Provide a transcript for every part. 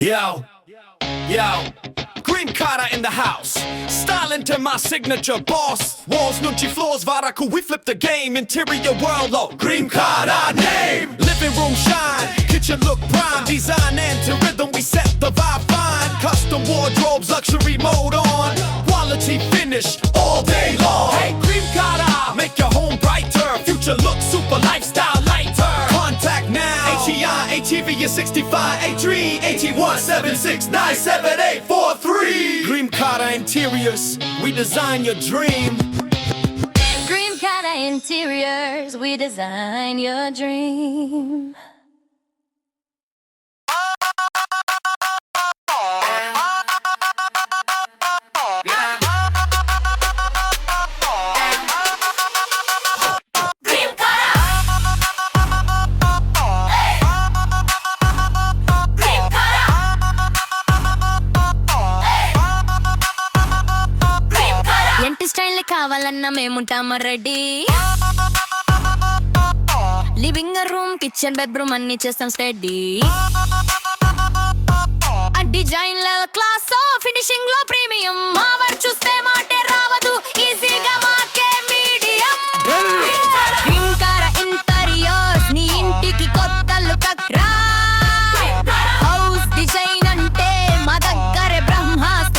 Yo, Ghreemkaaraa in the house. Style into my signature boss. Walls, nunchi floors, varaku, we flip the game. Interior world, oh, Ghreemkaaraa name. Living room shine, kitchen look prime. Design and to rhythm, we set the vibe fine. Custom wardrobes, luxury mode on. Quality finish, all day long. Hey, Ghreemkaaraa, make your home brighter. Future look super, lifestyle lighter. Contact now, HEV is 65, A3, 8176978843. Ghreemkaaraa Interiors, we design your dream. Ghreemkaaraa Interiors, we design your dream. ఎంటి style కావాలన్నా మేముంటామ ready. Living room, kitchen, bedroom అన్ని చేస్తాం study. Design level class, finishing లో premium. మా వారు చూస్తే మాటే రావదు, ఈజీగా మాకే మీడియం. Ghreemkaaraa Interiors, నీ ఇంటికి కొత్త లుక్ రా. హౌస్ డిజైన్ అంటే మా దగ్గరే బ్రహ్మాస్త్ర.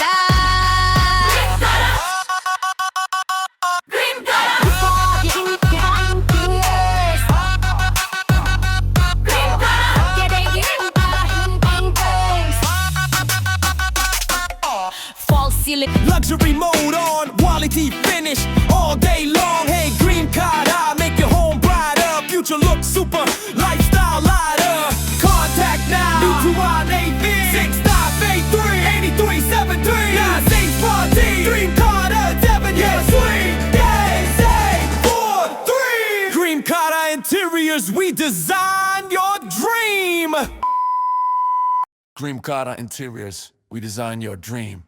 Luxury mode on, quality finish, all day long. Hey, Ghreemkaaraa, make your home brighter. Future look super, lifestyle lighter. Contact now, new to our Navy. 6983-8373. 9614. Ghreemkaaraa Devon, yeah, sweet. Yeah, say 43. Ghreemkaaraa Interiors, we design your dream. Ghreemkaaraa Interiors, we design your dream.